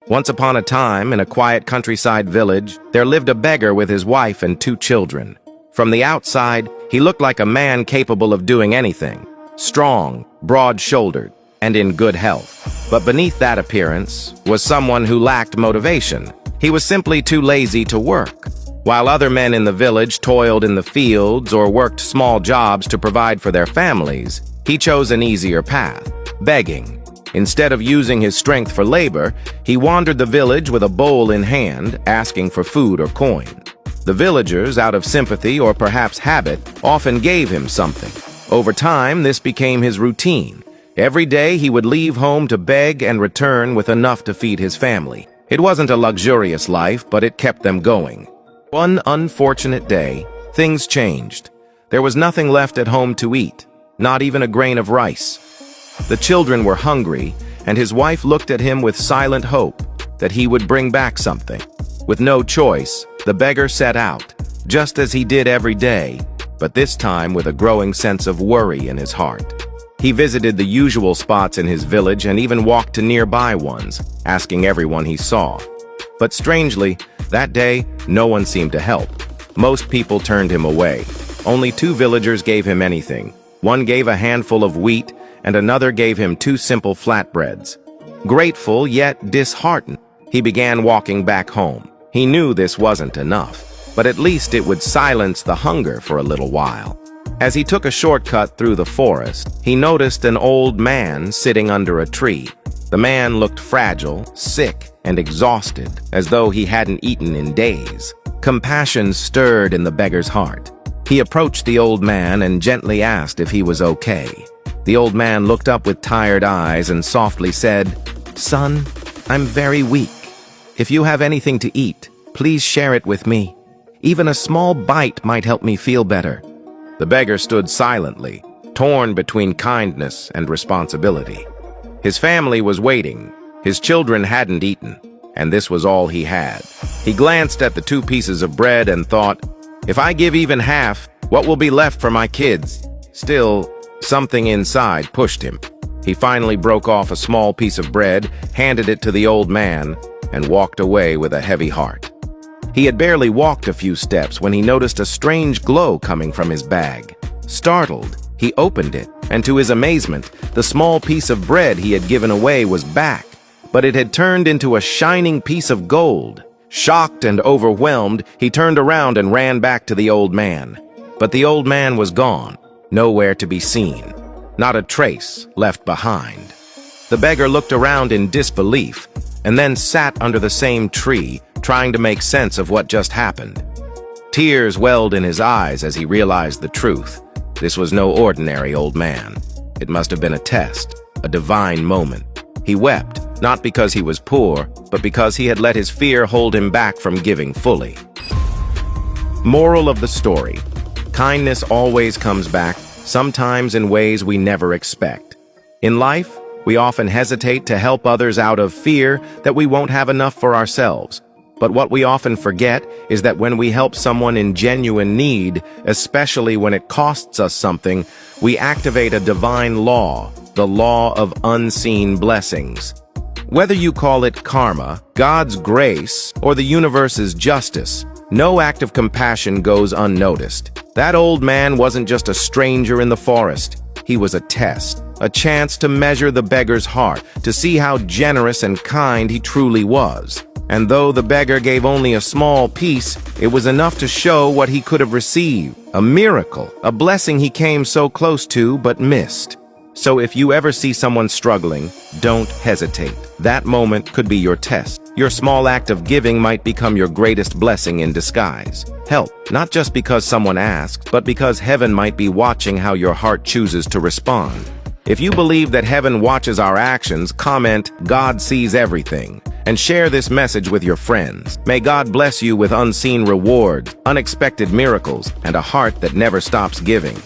Once upon a time, in a quiet countryside village, there lived a beggar with his wife and 2 children. From the outside, he looked like a man capable of doing anything, strong, broad-shouldered, and in good health. But beneath that appearance was someone who lacked motivation. He was simply too lazy to work. While other men in the village toiled in the fields or worked small jobs to provide for their families, he chose an easier path, begging. Instead of using his strength for labor, he wandered the village with a bowl in hand, asking for food or coin. The villagers, out of sympathy or perhaps habit, often gave him something. Over time, this became his routine. Every day, he would leave home to beg and return with enough to feed his family. It wasn't a luxurious life, but it kept them going. One unfortunate day, things changed. There was nothing left at home to eat, not even a grain of rice. The children were hungry, and his wife looked at him with silent hope that he would bring back something. With no choice, the beggar set out, just as he did every day, but this time with a growing sense of worry in his heart. He visited the usual spots in his village and even walked to nearby ones, asking everyone he saw. But strangely, that day, no one seemed to help. Most people turned him away. Only 2 villagers gave him anything. One gave a handful of wheat, and another gave him 2 simple flatbreads. Grateful yet disheartened, he began walking back home. He knew this wasn't enough, but at least it would silence the hunger for a little while. As he took a shortcut through the forest, he noticed an old man sitting under a tree. The man looked fragile, sick, and exhausted, as though he hadn't eaten in days. Compassion stirred in the beggar's heart. He approached the old man and gently asked if he was okay. The old man looked up with tired eyes and softly said, "Son, I'm very weak. If you have anything to eat, please share it with me. Even a small bite might help me feel better." The beggar stood silently, torn between kindness and responsibility. His family was waiting. His children hadn't eaten, and this was all he had. He glanced at the 2 pieces of bread and thought, "If I give even half, what will be left for my kids?" Still, something inside pushed him. He finally broke off a small piece of bread, handed it to the old man, and walked away with a heavy heart. He had barely walked a few steps when he noticed a strange glow coming from his bag. Startled, he opened it, and to his amazement, the small piece of bread he had given away was back, but it had turned into a shining piece of gold. Shocked and overwhelmed, he turned around and ran back to the old man. But the old man was gone. Nowhere to be seen. Not a trace left behind. The beggar looked around in disbelief, and then sat under the same tree, trying to make sense of what just happened. Tears welled in his eyes as he realized the truth. This was no ordinary old man. It must have been a test, a divine moment. He wept, not because he was poor, but because he had let his fear hold him back from giving fully. Moral of the story: kindness always comes back, sometimes in ways we never expect. In life, we often hesitate to help others out of fear that we won't have enough for ourselves. But what we often forget is that when we help someone in genuine need, especially when it costs us something, we activate a divine law, the law of unseen blessings. Whether you call it karma, God's grace, or the universe's justice, no act of compassion goes unnoticed. That old man wasn't just a stranger in the forest. He was a test, a chance to measure the beggar's heart, to see how generous and kind he truly was. And though the beggar gave only a small piece, it was enough to show what he could have received. A miracle, a blessing he came so close to but missed. So if you ever see someone struggling, don't hesitate. That moment could be your test. Your small act of giving might become your greatest blessing in disguise. Help, not just because someone asked, but because heaven might be watching how your heart chooses to respond. If you believe that heaven watches our actions, comment, "God sees everything," and share this message with your friends. May God bless you with unseen rewards, unexpected miracles, and a heart that never stops giving.